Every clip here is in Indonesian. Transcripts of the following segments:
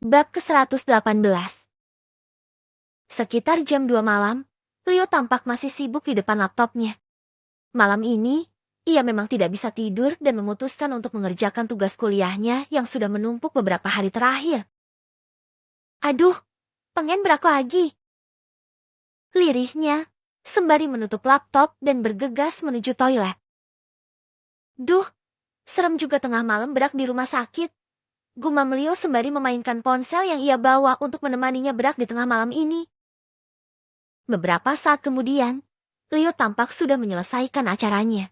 Bab ke-118. Sekitar jam 2 malam, Leo tampak masih sibuk di depan laptopnya. Malam ini, ia memang tidak bisa tidur dan memutuskan untuk mengerjakan tugas kuliahnya yang sudah menumpuk beberapa hari terakhir. Aduh, pengen berak lagi. Lirihnya, sembari menutup laptop dan bergegas menuju toilet. Duh, serem juga tengah malam berak di rumah sakit. Gumam Leo sembari memainkan ponsel yang ia bawa untuk menemaninya berak di tengah malam ini. Beberapa saat kemudian, Leo tampak sudah menyelesaikan acaranya.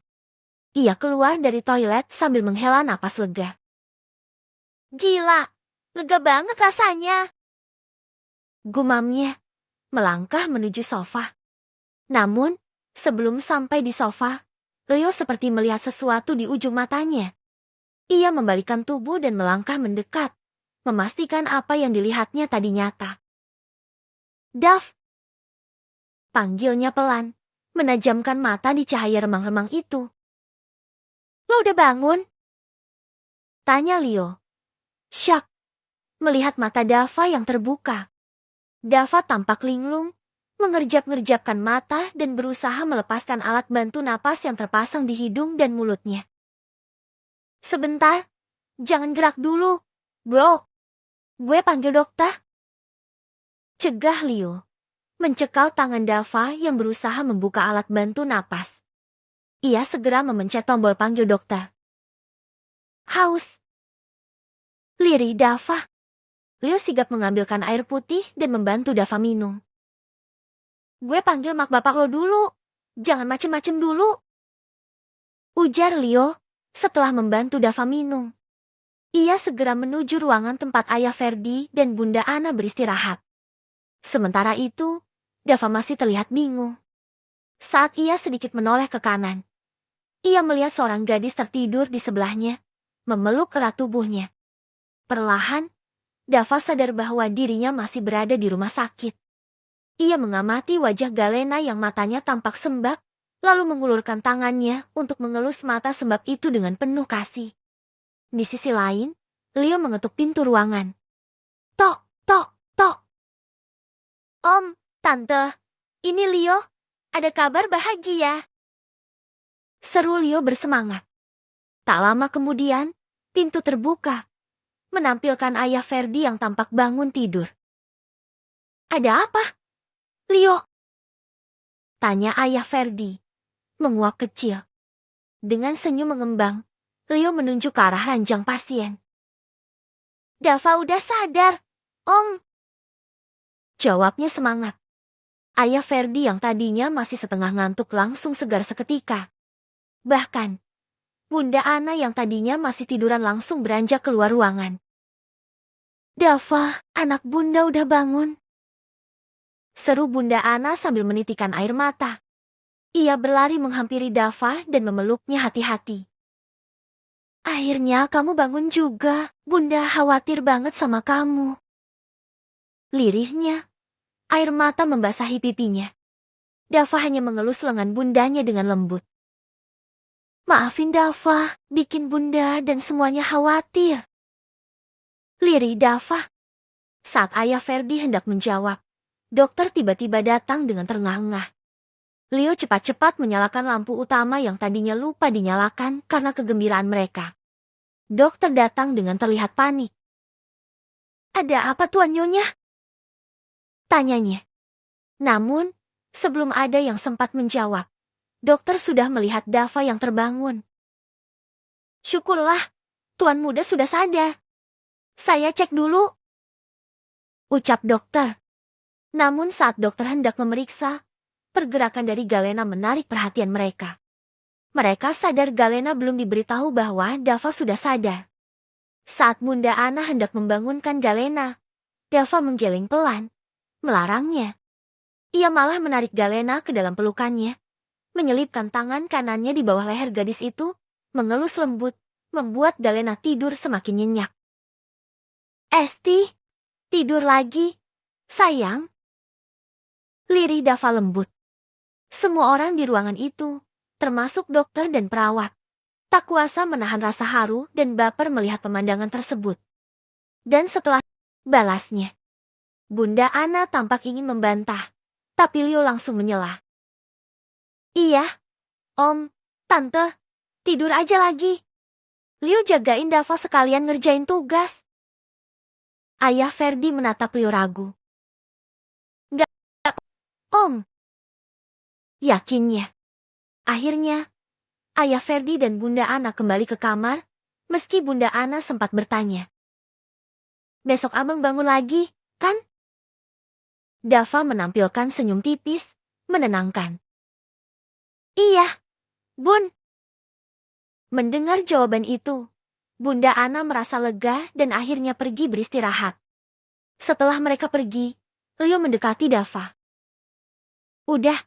Ia keluar dari toilet sambil menghela napas lega. Gila, lega banget rasanya. Gumamnya, melangkah menuju sofa. Namun, sebelum sampai di sofa, Leo seperti melihat sesuatu di ujung matanya. Ia membalikkan tubuh dan melangkah mendekat, memastikan apa yang dilihatnya tadi nyata. Dav! Panggilnya pelan, menajamkan mata di cahaya remang-remang itu. Lo udah bangun? Tanya Leo. Syak! Melihat mata Dava yang terbuka. Dava tampak linglung, mengerjap-ngerjapkan mata dan berusaha melepaskan alat bantu napas yang terpasang di hidung dan mulutnya. Sebentar, jangan gerak dulu, bro. Gue panggil dokter. Cegah Leo, mencekal tangan Dava yang berusaha membuka alat bantu napas. Ia segera memencet tombol panggil dokter. Haus. Lirih Dava. Leo sigap mengambilkan air putih dan membantu Dava minum. Gue panggil mak bapak lo dulu. Jangan macem-macem dulu. Ujar Leo setelah membantu Dava minum. Ia segera menuju ruangan tempat ayah Ferdi dan Bunda Ana beristirahat. Sementara itu, Dava masih terlihat bingung. Saat ia sedikit menoleh ke kanan, ia melihat seorang gadis tertidur di sebelahnya, memeluk erat tubuhnya. Perlahan, Dava sadar bahwa dirinya masih berada di rumah sakit. Ia mengamati wajah Galena yang matanya tampak sembab, lalu mengulurkan tangannya untuk mengelus mata sembab itu dengan penuh kasih. Di sisi lain, Leo mengetuk pintu ruangan. Tok, tok, tok. Om, Tante, ini Leo, ada kabar bahagia. Seru Leo bersemangat. Tak lama kemudian, pintu terbuka, menampilkan ayah Ferdi yang tampak bangun tidur. Ada apa? Leo? Tanya ayah Ferdi, menguap kecil. Dengan senyum mengembang, Leo menunjuk ke arah ranjang pasien. Dava udah sadar, Om. Jawabnya semangat. Ayah Ferdi yang tadinya masih setengah ngantuk langsung segar seketika. Bahkan, Bunda Ana yang tadinya masih tiduran langsung beranjak keluar ruangan. Dava, anak Bunda udah bangun. Seru Bunda Ana sambil menitikan air mata. Ia berlari menghampiri Dava dan memeluknya hati-hati. Akhirnya kamu bangun juga, Bunda khawatir banget sama kamu. Lirihnya, air mata membasahi pipinya. Dava hanya mengelus lengan bundanya dengan lembut. Maafin Dava, bikin Bunda dan semuanya khawatir. Lirih Dava. Saat ayah Ferdi hendak menjawab, dokter tiba-tiba datang dengan terengah-engah. Leo cepat-cepat menyalakan lampu utama yang tadinya lupa dinyalakan karena kegembiraan mereka. Dokter datang dengan terlihat panik. Ada apa Tuan Nyonya? Tanyanya. Namun, sebelum ada yang sempat menjawab, dokter sudah melihat Dava yang terbangun. Syukurlah, Tuan Muda sudah sadar. Saya cek dulu. Ucap dokter. Namun saat dokter hendak memeriksa, pergerakan dari Galena menarik perhatian mereka. Mereka sadar Galena belum diberitahu bahwa Dava sudah sadar. Saat Bunda Ana hendak membangunkan Galena, Dava menggeleng pelan, melarangnya. Ia malah menarik Galena ke dalam pelukannya, menyelipkan tangan kanannya di bawah leher gadis itu, mengelus lembut, membuat Galena tidur semakin nyenyak. Esti, tidur lagi, sayang. Lirih Dava lembut. Semua orang di ruangan itu, termasuk dokter dan perawat, tak kuasa menahan rasa haru dan baper melihat pemandangan tersebut. Dan setelah balasnya. Bunda Ana tampak ingin membantah, tapi Leo langsung menyela. Iya, Om, Tante, tidur aja lagi. Leo jagain Dava sekalian ngerjain tugas. Ayah Ferdi menatap Leo ragu. Enggak, Om. Yakinnya. Akhirnya, Ayah Ferdi dan Bunda Ana kembali ke kamar, meski Bunda Ana sempat bertanya. Besok abang bangun lagi, kan? Dava menampilkan senyum tipis, menenangkan. Iya, Bun. Mendengar jawaban itu, Bunda Ana merasa lega dan akhirnya pergi beristirahat. Setelah mereka pergi, Leo mendekati Dava. Udah,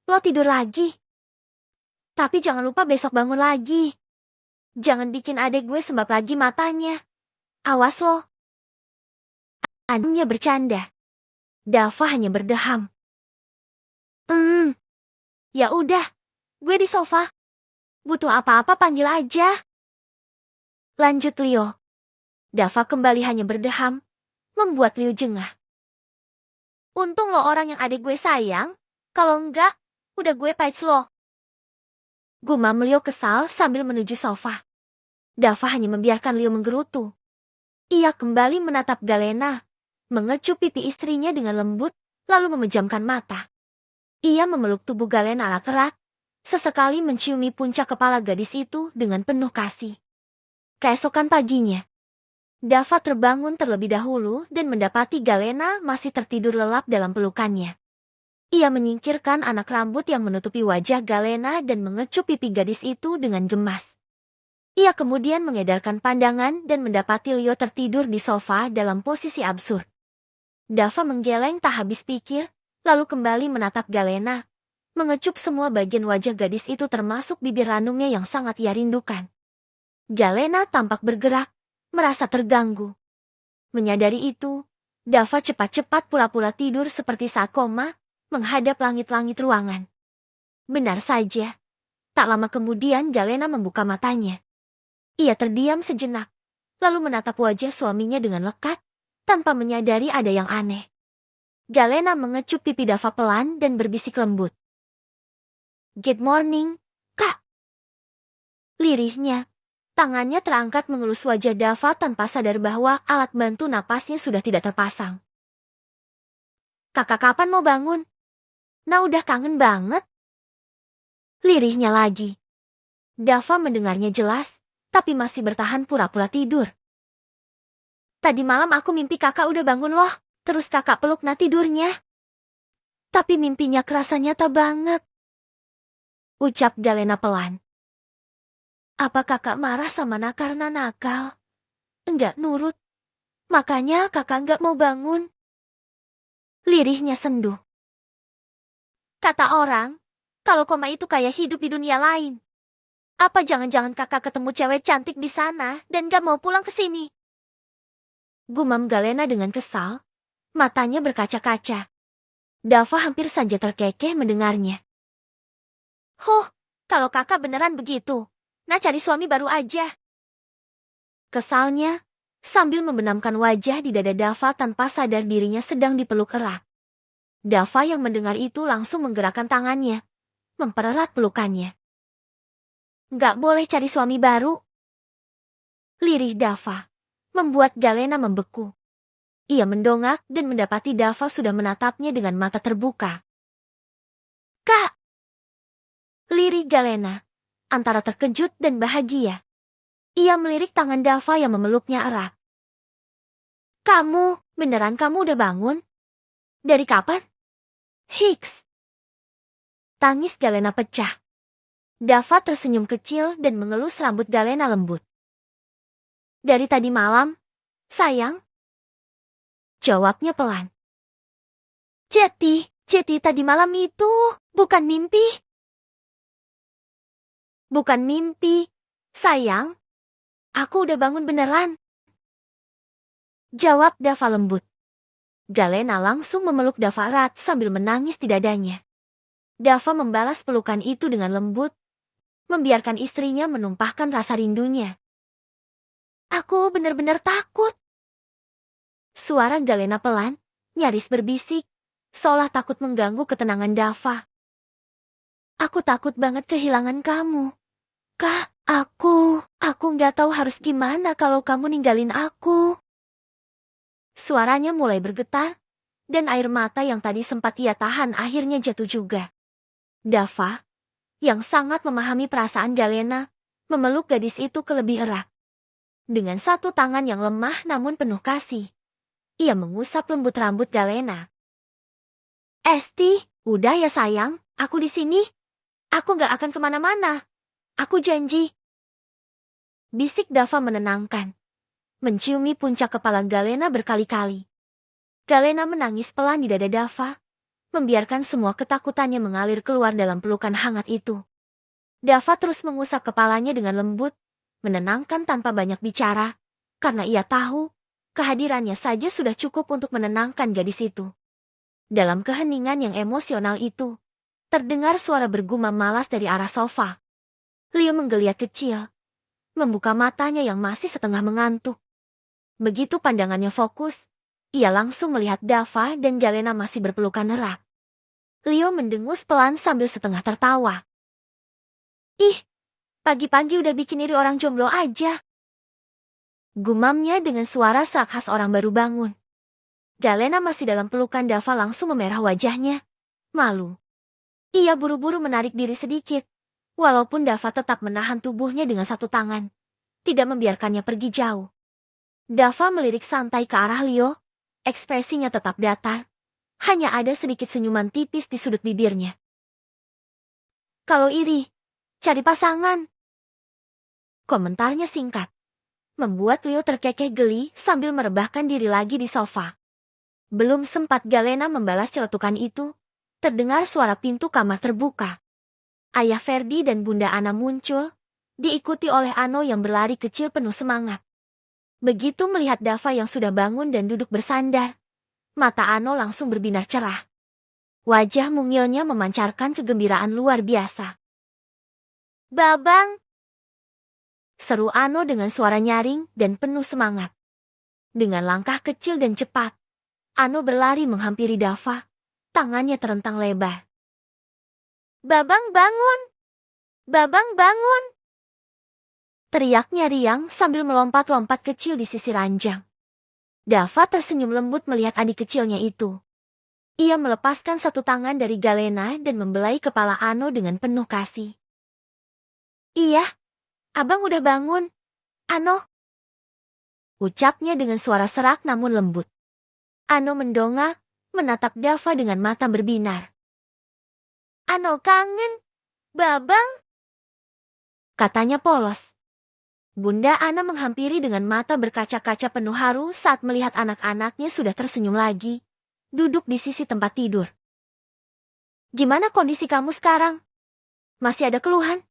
lo tidur lagi. Tapi jangan lupa besok bangun lagi. Jangan bikin adek gue sembab lagi matanya. Awas lo. Adanya bercanda. Dava hanya berdeham. Ya udah, gue di sofa. Butuh apa-apa panggil aja. Lanjut Leo. Dava kembali hanya berdeham, membuat Leo jengah. Untung lo orang yang adek gue sayang, kalau enggak, udah gue pahit lo. Gumam Leo kesal sambil menuju sofa. Dava hanya membiarkan Leo menggerutu. Ia kembali menatap Galena, mengecup pipi istrinya dengan lembut, lalu memejamkan mata. Ia memeluk tubuh Galena erat-erat, sesekali menciumi puncak kepala gadis itu dengan penuh kasih. Keesokan paginya, Dava terbangun terlebih dahulu dan mendapati Galena masih tertidur lelap dalam pelukannya. Ia menyingkirkan anak rambut yang menutupi wajah Galena dan mengecup pipi gadis itu dengan gemas. Ia kemudian mengedarkan pandangan dan mendapati Leo tertidur di sofa dalam posisi absurd. Dava menggeleng tak habis pikir, lalu kembali menatap Galena, mengecup semua bagian wajah gadis itu termasuk bibir ranumnya yang sangat ia rindukan. Galena tampak bergerak, merasa terganggu. Menyadari itu, Dava cepat-cepat pura-pura tidur seperti saat koma, menghadap langit-langit ruangan. Benar saja, tak lama kemudian Galena membuka matanya. Ia terdiam sejenak, lalu menatap wajah suaminya dengan lekat, tanpa menyadari ada yang aneh. Galena mengecup pipi Dava pelan dan berbisik lembut. Good morning, Kak. Lirihnya, tangannya terangkat mengelus wajah Dava tanpa sadar bahwa alat bantu napasnya sudah tidak terpasang. Kakak kapan mau bangun? Nah udah kangen banget. Lirihnya lagi. Dava mendengarnya jelas, tapi masih bertahan pura-pura tidur. Tadi malam aku mimpi kakak udah bangun loh, terus kakak peluk nah tidurnya. Tapi mimpinya kerasa nyata banget. Ucap Galena pelan. Apa kakak marah sama Nak karena nakal? Enggak nurut. Makanya kakak enggak mau bangun. Lirihnya sendu. Kata orang, kalau koma itu kayak hidup di dunia lain. Apa jangan-jangan kakak ketemu cewek cantik di sana dan gak mau pulang ke sini? Gumam Galena dengan kesal, matanya berkaca-kaca. Dava hampir saja terkekeh mendengarnya. Kalau kakak beneran begitu, nah cari suami baru aja. Kesalnya, sambil membenamkan wajah di dada Dava tanpa sadar dirinya sedang dipeluk erat. Dava yang mendengar itu langsung menggerakkan tangannya, mempererat pelukannya. Gak boleh cari suami baru. Lirih Dava membuat Galena membeku. Ia mendongak dan mendapati Dava sudah menatapnya dengan mata terbuka. Kak! Lirih Galena, antara terkejut dan bahagia. Ia melirik tangan Dava yang memeluknya erat. Beneran kamu udah bangun? Dari kapan? Hiks! Tangis Galena pecah. Dava tersenyum kecil dan mengelus rambut Galena lembut. Dari tadi malam, sayang? Jawabnya pelan. Jadi tadi malam itu bukan mimpi. Bukan mimpi, sayang. Aku udah bangun beneran. Jawab Dava lembut. Galena langsung memeluk Dava erat sambil menangis di dadanya. Dava membalas pelukan itu dengan lembut, membiarkan istrinya menumpahkan rasa rindunya. Aku benar-benar takut. Suara Galena pelan, nyaris berbisik, seolah takut mengganggu ketenangan Dava. Aku takut banget kehilangan kamu. Kak, aku nggak tahu harus gimana kalau kamu ninggalin aku. Suaranya mulai bergetar, dan air mata yang tadi sempat ia tahan akhirnya jatuh juga. Dava, yang sangat memahami perasaan Galena, memeluk gadis itu lebih erat. Dengan satu tangan yang lemah namun penuh kasih, ia mengusap lembut rambut Galena. Esti, udah ya sayang, aku di sini. Aku nggak akan kemana-mana. Aku janji. Bisik Dava menenangkan, menciumi puncak kepala Galena berkali-kali. Galena menangis pelan di dada Dava, membiarkan semua ketakutannya mengalir keluar dalam pelukan hangat itu. Dava terus mengusap kepalanya dengan lembut, menenangkan tanpa banyak bicara, karena ia tahu, kehadirannya saja sudah cukup untuk menenangkan gadis itu. Dalam keheningan yang emosional itu, terdengar suara bergumam malas dari arah sofa. Leo menggeliat kecil, membuka matanya yang masih setengah mengantuk. Begitu pandangannya fokus, ia langsung melihat Dava dan Galena masih berpelukan erat. Leo mendengus pelan sambil setengah tertawa. Ih, pagi-pagi udah bikin iri orang jomblo aja. Gumamnya dengan suara serak khas orang baru bangun. Galena masih dalam pelukan Dava langsung memerah wajahnya. Malu. Ia buru-buru menarik diri sedikit, walaupun Dava tetap menahan tubuhnya dengan satu tangan, tidak membiarkannya pergi jauh. Dava melirik santai ke arah Leo, ekspresinya tetap datar. Hanya ada sedikit senyuman tipis di sudut bibirnya. Kalau iri, cari pasangan. Komentarnya singkat, membuat Leo terkekeh geli sambil merebahkan diri lagi di sofa. Belum sempat Galena membalas celetukan itu, terdengar suara pintu kamar terbuka. Ayah Ferdi dan Bunda Ana muncul, diikuti oleh Ano yang berlari kecil penuh semangat. Begitu melihat Dava yang sudah bangun dan duduk bersandar, mata Ano langsung berbinar cerah. Wajah mungilnya memancarkan kegembiraan luar biasa. Babang! Seru Ano dengan suara nyaring dan penuh semangat. Dengan langkah kecil dan cepat, Ano berlari menghampiri Dava, tangannya terentang lebar. Babang bangun! Babang bangun! Teriaknya riang sambil melompat-lompat kecil di sisi ranjang. Dava tersenyum lembut melihat adik kecilnya itu. Ia melepaskan satu tangan dari Galena dan membelai kepala Ano dengan penuh kasih. Iya, abang udah bangun. Ano. Ucapnya dengan suara serak namun lembut. Ano mendongak, menatap Dava dengan mata berbinar. Ano kangen, babang. Katanya polos. Bunda Ana menghampiri dengan mata berkaca-kaca penuh haru saat melihat anak-anaknya sudah tersenyum lagi, duduk di sisi tempat tidur. Gimana kondisi kamu sekarang? Masih ada keluhan?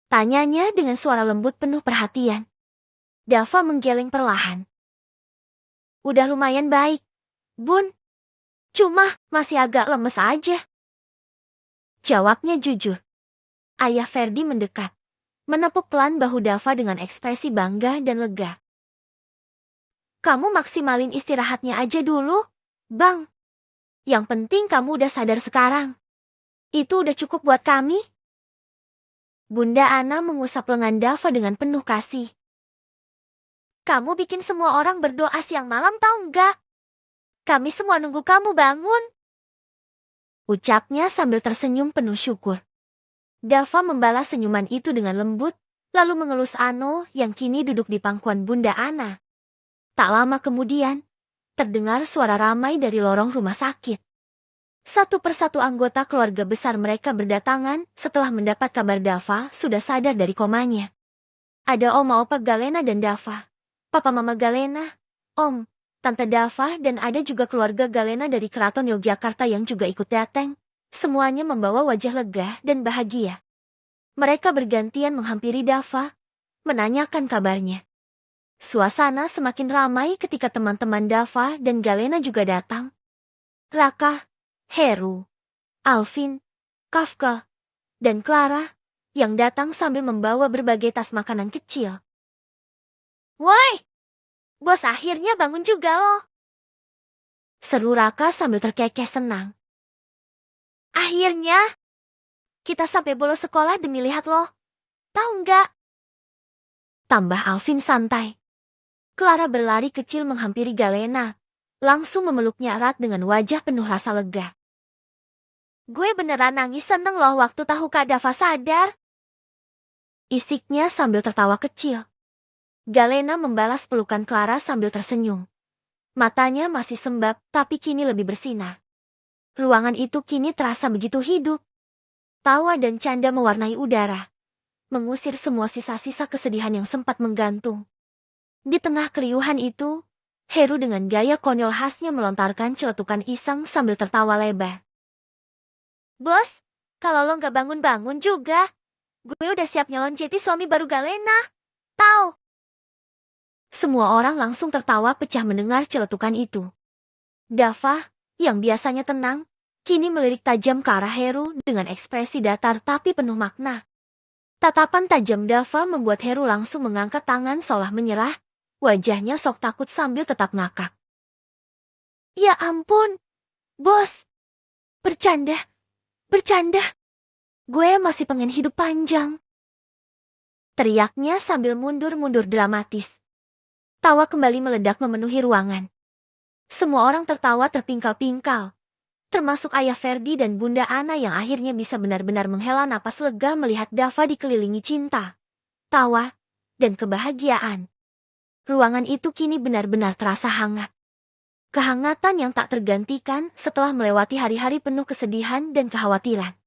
Tanyanya dengan suara lembut penuh perhatian. Dava menggeleng perlahan. Udah lumayan baik, Bun. Cuma masih agak lemes aja. Jawabnya jujur. Ayah Ferdi mendekat, menepuk pelan bahu Dava dengan ekspresi bangga dan lega. Kamu maksimalin istirahatnya aja dulu, Bang. Yang penting kamu udah sadar sekarang. Itu udah cukup buat kami. Bunda Ana mengusap lengan Dava dengan penuh kasih. Kamu bikin semua orang berdoa siang malam tahu nggak? Kami semua nunggu kamu bangun. Ucapnya sambil tersenyum penuh syukur. Dava membalas senyuman itu dengan lembut, lalu mengelus Ano yang kini duduk di pangkuan Bunda Ana. Tak lama kemudian, terdengar suara ramai dari lorong rumah sakit. Satu persatu anggota keluarga besar mereka berdatangan setelah mendapat kabar Dava sudah sadar dari komanya. Ada Oma Opa Galena dan Dava, Papa Mama Galena, Om, Tante Dava dan ada juga keluarga Galena dari Keraton Yogyakarta yang juga ikut datang. Semuanya membawa wajah lega dan bahagia. Mereka bergantian menghampiri Dava, menanyakan kabarnya. Suasana semakin ramai ketika teman-teman Dava dan Galena juga datang. Raka, Heru, Alvin, Kafka, dan Clara yang datang sambil membawa berbagai tas makanan kecil. Woi! Bos akhirnya bangun juga loh. Seru Raka sambil terkekeh senang. Akhirnya, kita sampai bolos sekolah demi lihat lo. Tahu nggak? Tambah Alvin santai. Clara berlari kecil menghampiri Galena, langsung memeluknya erat dengan wajah penuh rasa lega. Gue beneran nangis seneng loh waktu tahu Kak Dava sadar. Isiknya sambil tertawa kecil. Galena membalas pelukan Clara sambil tersenyum. Matanya masih sembab, tapi kini lebih bersinar. Ruangan itu kini terasa begitu hidup. Tawa dan canda mewarnai udara, mengusir semua sisa-sisa kesedihan yang sempat menggantung. Di tengah keriuhan itu, Heru dengan gaya konyol khasnya melontarkan celetukan iseng sambil tertawa lebar. Bos, kalau lo nggak bangun-bangun juga, gue udah siap nyalon jadi suami baru Galena. Tahu? Semua orang langsung tertawa pecah mendengar celetukan itu. Dava, yang biasanya tenang, kini melirik tajam ke arah Heru dengan ekspresi datar tapi penuh makna. Tatapan tajam Dava membuat Heru langsung mengangkat tangan seolah menyerah, wajahnya sok takut sambil tetap ngakak. Ya ampun, bos. Bercanda. Gue masih pengen hidup panjang. Teriaknya sambil mundur-mundur dramatis. Tawa kembali meledak memenuhi ruangan. Semua orang tertawa terpingkal-pingkal, termasuk ayah Ferdi dan Bunda Ana yang akhirnya bisa benar-benar menghela napas lega melihat Dava dikelilingi cinta, tawa, dan kebahagiaan. Ruangan itu kini benar-benar terasa hangat. Kehangatan yang tak tergantikan setelah melewati hari-hari penuh kesedihan dan kekhawatiran.